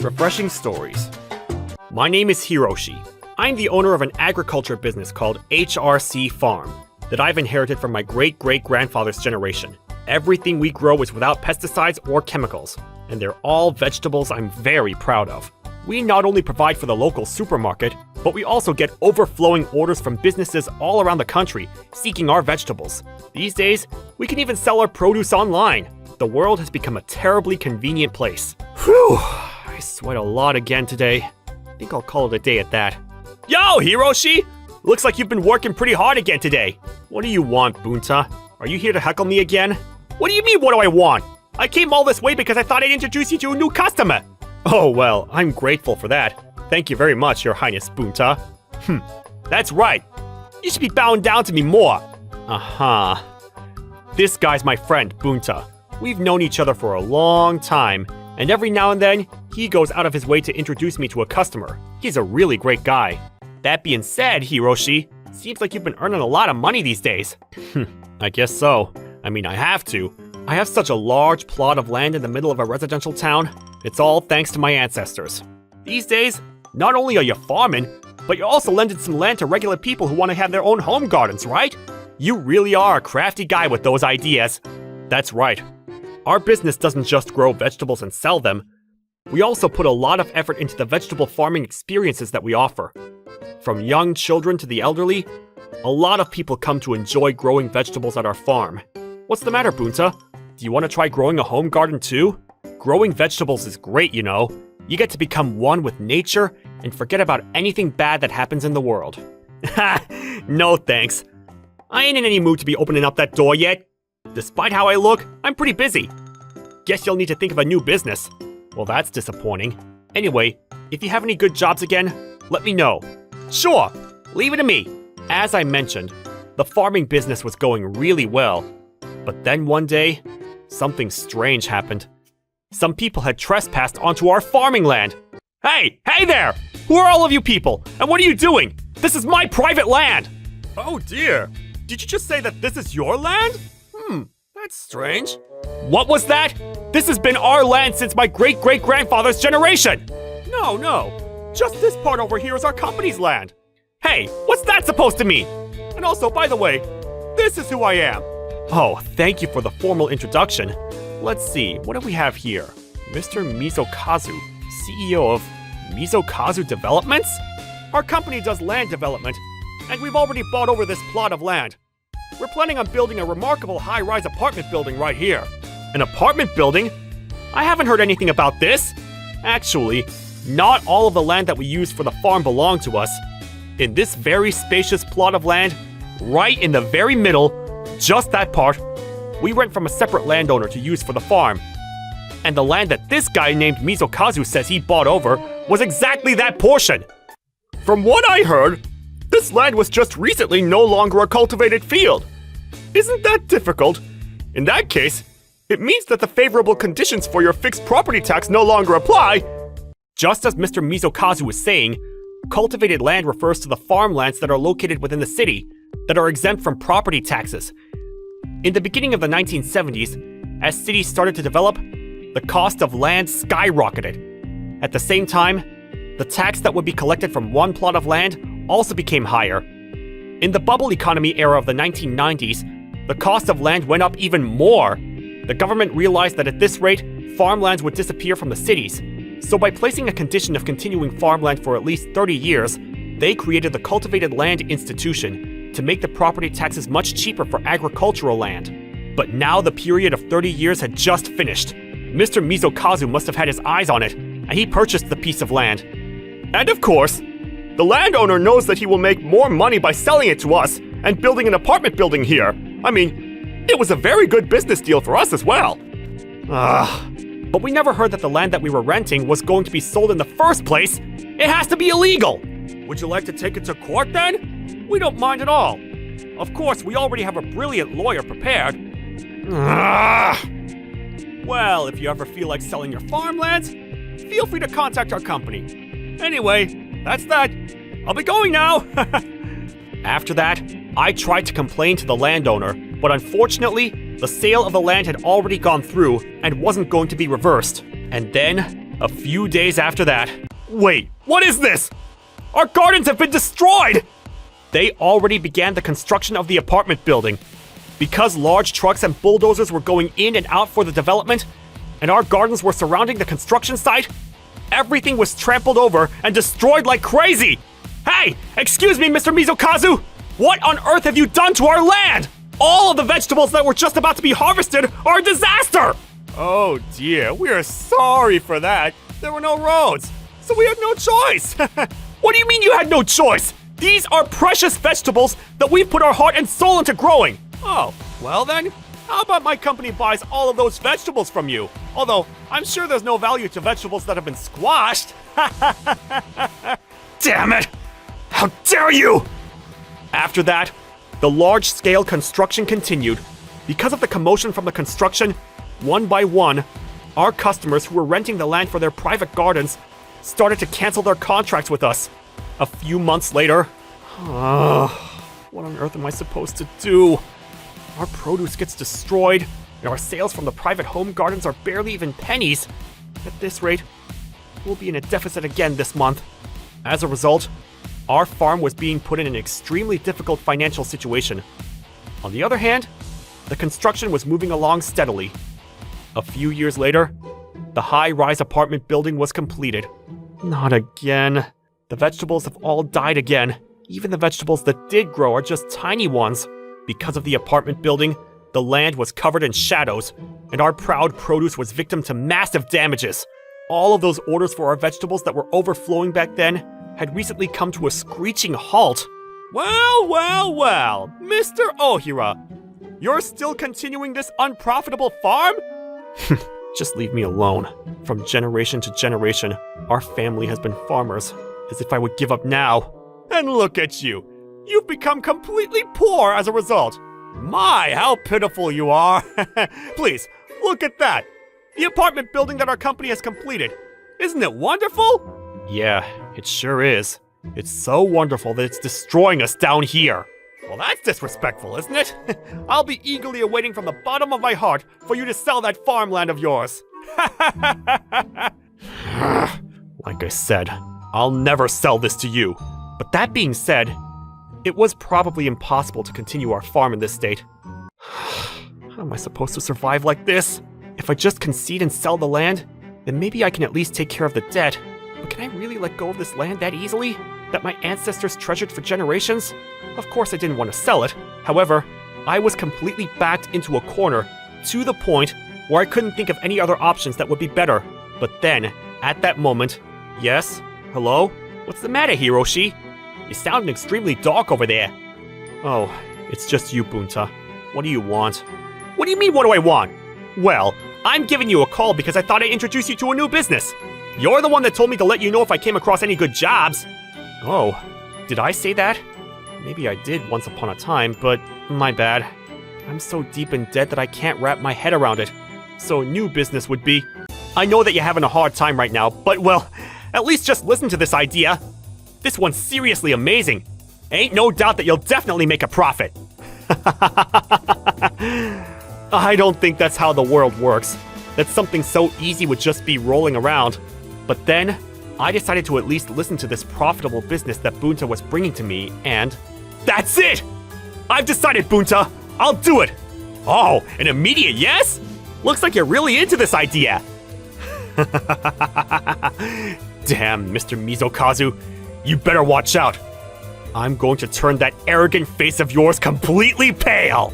Refreshing stories. My name is Hiroshi. I'm the owner of an agriculture business called HRC Farm that I've inherited from my great-great-grandfather's generation. Everything we grow is without pesticides or chemicals, and they're all vegetables I'm very proud of. We not only provide for the local supermarket, but we also get overflowing orders from businesses all around the country seeking our vegetables. These days, we can even sell our produce online. The world has become a terribly convenient place. Whew, I sweat a lot again today. I think I'll call it a day at that. Yo, Hiroshi! Looks like you've been working pretty hard again today. What do you want, Bunta? Are you here to heckle me again? What do you mean, what do I want? I came all this way because I thought I'd introduce you to a new customer. Oh, well, I'm grateful for that. Thank you very much, Your Highness Bunta. That's right. You should be bowing down to me more. Uh-huh. This guy's my friend, Bunta. We've known each other for a long time, and every now and then, he goes out of his way to introduce me to a customer. He's a really great guy. That being said, Hiroshi, seems like you've been earning a lot of money these days. I guess so. I mean, I have to. I have such a large plot of land in the middle of a residential town. It's all thanks to my ancestors. These days, not only are you farming, but you're also lending some land to regular people who want to have their own home gardens, right? You really are a crafty guy with those ideas. That's right. Our business doesn't just grow vegetables and sell them. We also put a lot of effort into the vegetable farming experiences that we offer. From young children to the elderly, a lot of people come to enjoy growing vegetables at our farm. What's the matter, Bunta? Do you want to try growing a home garden too? Growing vegetables is great, you know. You get to become one with nature and forget about anything bad that happens in the world. Ha! No thanks. I ain't in any mood to be opening up that door yet. Despite how I look, I'm pretty busy. Guess you'll need to think of a new business. Well, that's disappointing. Anyway, if you have any good jobs again, let me know. Sure, leave it to me. As I mentioned, the farming business was going really well. But then one day, something strange happened. Some people had trespassed onto our farming land. Hey there! Who are all of you people? And what are you doing? This is my private land! Oh dear, did you just say that this is your land? That's strange. What was that? This has been our land since my great-great-grandfather's generation! No, just this part over here is our company's land. Hey, what's that supposed to mean? And also, by the way, this is who I am. Oh, thank you for the formal introduction. Let's see, what do we have here? Mr. Mizokazu, CEO of Mizokazu Developments? Our company does land development, and we've already bought over this plot of land. We're planning on building a remarkable high-rise apartment building right here. An apartment building? I haven't heard anything about this. Actually, not all of the land that we use for the farm belong to us. In this very spacious plot of land, right in the very middle, just that part, we rent from a separate landowner to use for the farm. And the land that this guy named Mizokazu says he bought over was exactly that portion. From what I heard, this land was just recently no longer a cultivated field. Isn't that difficult? In that case, it means that the favorable conditions for your fixed property tax no longer apply. Just as Mr. Mizokazu was saying, cultivated land refers to the farmlands that are located within the city, that are exempt from property taxes. In the beginning of the 1970s, as cities started to develop, the cost of land skyrocketed. At the same time, the tax that would be collected from one plot of land also became higher. In the bubble economy era of the 1990s, the cost of land went up even more. The government realized that at this rate, farmlands would disappear from the cities. So by placing a condition of continuing farmland for at least 30 years, they created the Cultivated Land Institution to make the property taxes much cheaper for agricultural land. But now the period of 30 years had just finished. Mr. Mizokazu must have had his eyes on it, and he purchased the piece of land. And of course, the landowner knows that he will make more money by selling it to us and building an apartment building here. I mean, it was a very good business deal for us as well. But we never heard that the land that we were renting was going to be sold in the first place. It has to be illegal! Would you like to take it to court then? We don't mind at all. Of course, we already have a brilliant lawyer prepared. Well, if you ever feel like selling your farmlands, feel free to contact our company. Anyway, that's that. I'll be going now! After that, I tried to complain to the landowner, but unfortunately, the sale of the land had already gone through and wasn't going to be reversed. And then, A few days after that... Wait, what is this? Our gardens have been destroyed! They already began the construction of the apartment building. Because large trucks and bulldozers were going in and out for the development, and our gardens were surrounding the construction site, everything was trampled over and destroyed like crazy! Hey! Excuse me, Mr. Mizokazu! What on earth have you done to our land? All of the vegetables that were just about to be harvested are a disaster! Oh dear, we are sorry for that. There were no roads, so we had no choice. What do you mean you had no choice? These are precious vegetables that we've put our heart and soul into growing. Oh, well then, how about my company buys all of those vegetables from you? Although, I'm sure there's no value to vegetables that have been squashed. Damn it! How dare you! After that, the large-scale construction continued. Because of the commotion from the construction, one by one, our customers who were renting the land for their private gardens started to cancel their contracts with us. A few months later, what on earth am I supposed to do? Our produce gets destroyed, and our sales from the private home gardens are barely even pennies. At this rate, we'll be in a deficit again this month. As a result, our farm was being put in an extremely difficult financial situation. On the other hand, the construction was moving along steadily. A few years later, the high-rise apartment building was completed. Not again. The vegetables have all died again. Even the vegetables that did grow are just tiny ones. Because of the apartment building, the land was covered in shadows, and our proud produce was victim to massive damages. All of those orders for our vegetables that were overflowing back then had recently come to a screeching halt. Well, Mr. Ohira, you're still continuing this unprofitable farm? Just leave me alone. From generation to generation, our family has been farmers, as if I would give up now. And look at you. You've become completely poor as a result. My, how pitiful you are. Please, look at that. The apartment building that our company has completed. Isn't it wonderful? Yeah, it sure is. It's so wonderful that it's destroying us down here. Well, that's disrespectful, isn't it? I'll be eagerly awaiting from the bottom of my heart for you to sell that farmland of yours. Like I said, I'll never sell this to you. But that being said, it was probably impossible to continue our farm in this state. How am I supposed to survive like this? If I just concede and sell the land, then maybe I can at least take care of the debt. But can I really let go of this land that easily? That my ancestors treasured for generations? Of course I didn't want to sell it. However, I was completely backed into a corner, to the point where I couldn't think of any other options that would be better. But then, at that moment... Yes? Hello? What's the matter, Hiroshi? You sound extremely dark over there. Oh, it's just you, Bunta. What do you want? What do you mean, what do I want? Well, I'm giving you a call because I thought I'd introduce you to a new business. You're the one that told me to let you know if I came across any good jobs. Oh, did I say that? Maybe I did once upon a time, but my bad. I'm so deep in debt that I can't wrap my head around it. So a new business would be... I know that you're having a hard time right now, but well, at least just listen to this idea. This one's seriously amazing. Ain't no doubt that you'll definitely make a profit. I don't think that's how the world works. That something so easy would just be rolling around. But then, I decided to at least listen to this profitable business that Bunta was bringing to me, and... That's it! I've decided, Bunta! I'll do it! Oh, an immediate yes? Looks like you're really into this idea! Damn, Mr. Mizokazu, you better watch out. I'm going to turn that arrogant face of yours completely pale!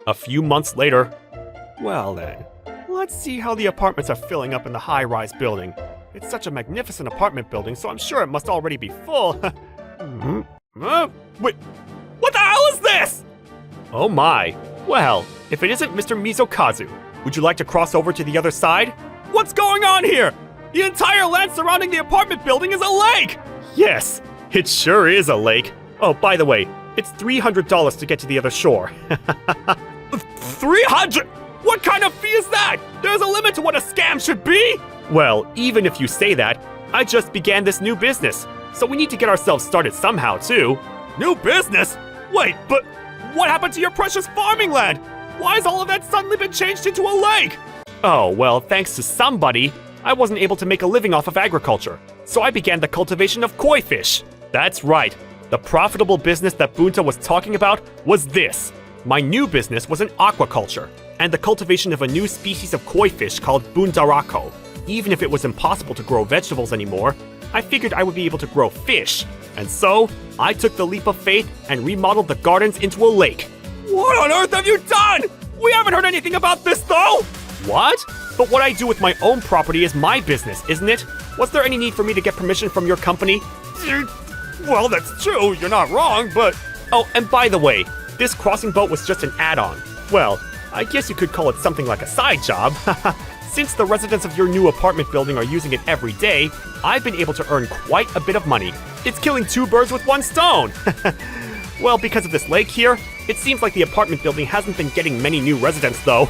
A few months later... Well then, let's see how the apartments are filling up in the high-rise building. It's such a magnificent apartment building, so I'm sure it must already be full. Wait, what the hell is this? Oh my. Well, if it isn't Mr. Mizokazu, would you like to cross over to the other side? What's going on here? The entire land surrounding the apartment building is a lake! Yes, it sure is a lake. Oh, by the way, it's $300 to get to the other shore. 300? What kind of fee is that? There's a limit to what a scam should be! Well, even if you say that, I just began this new business, so we need to get ourselves started somehow, too. New business? Wait, but what happened to your precious farming land? Why has all of that suddenly been changed into a lake? Oh, well, thanks to somebody, I wasn't able to make a living off of agriculture, so I began the cultivation of koi fish. That's right, the profitable business that Bunta was talking about was this. My new business was in aquaculture, and the cultivation of a new species of koi fish called bundarako. Even if it was impossible to grow vegetables anymore, I figured I would be able to grow fish. And so, I took the leap of faith and remodeled the gardens into a lake. What on earth have you done? We haven't heard anything about this though! What? But what I do with my own property is my business, isn't it? Was there any need for me to get permission from your company? Well, that's true, you're not wrong, but... Oh, and by the way, this crossing boat was just an add-on. Well, I guess you could call it something like a side job. Since the residents of your new apartment building are using it every day, I've been able to earn quite a bit of money. It's killing two birds with one stone! Well, because of this lake here, it seems like the apartment building hasn't been getting many new residents though.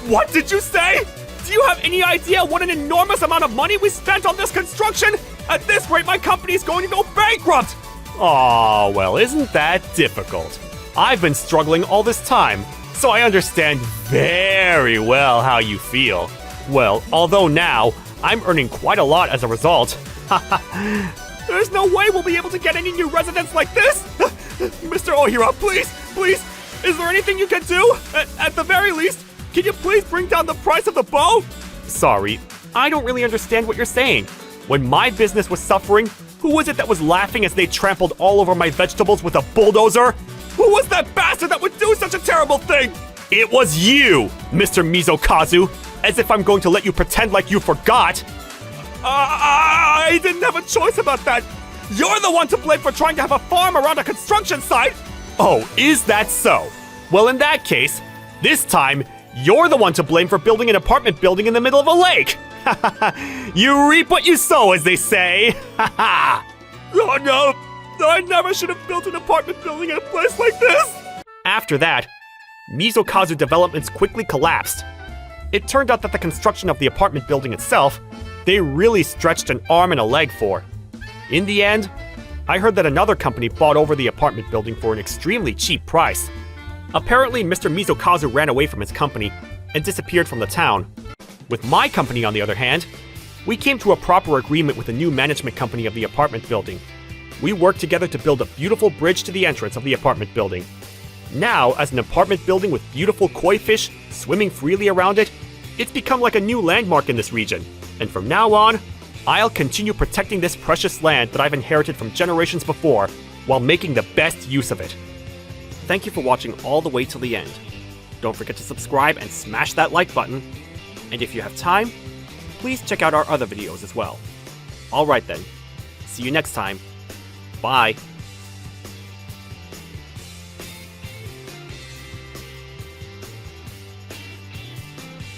What did you say? Do you have any idea what an enormous amount of money we spent on this construction? At this rate, my company's going to go bankrupt! Aw, well, isn't that difficult? I've been struggling all this time, so I understand very well how you feel. Well, although now, I'm earning quite a lot as a result. There's no way we'll be able to get any new residents like this! Mr. Ohira, please, is there anything you can do? At the very least, can you please bring down the price of the boat? Sorry, I don't really understand what you're saying. When my business was suffering, who was it that was laughing as they trampled all over my vegetables with a bulldozer? Who was that bastard that would do such a terrible thing? It was you, Mr. Mizokazu, as if I'm going to let you pretend like you forgot. I didn't have a choice about that. You're the one to blame for trying to have a farm around a construction site. Oh, is that so? Well, in that case, this time, you're the one to blame for building an apartment building in the middle of a lake. You reap what you sow, as they say. Oh no, I never should have built an apartment building in a place like this. After that, Mizokazu Developments quickly collapsed. It turned out that the construction of the apartment building itself, they really stretched an arm and a leg for. In the end, I heard that another company bought over the apartment building for an extremely cheap price. Apparently, Mr. Mizokazu ran away from his company and disappeared from the town. With my company, on the other hand, we came to a proper agreement with the new management company of the apartment building. We worked together to build a beautiful bridge to the entrance of the apartment building. Now, as an apartment building with beautiful koi fish swimming freely around it, it's become like a new landmark in this region. And from now on, I'll continue protecting this precious land that I've inherited from generations before, while making the best use of it. Thank you for watching all the way till the end. Don't forget to subscribe and smash that like button. And if you have time, please check out our other videos as well. Alright then, see you next time. Bye.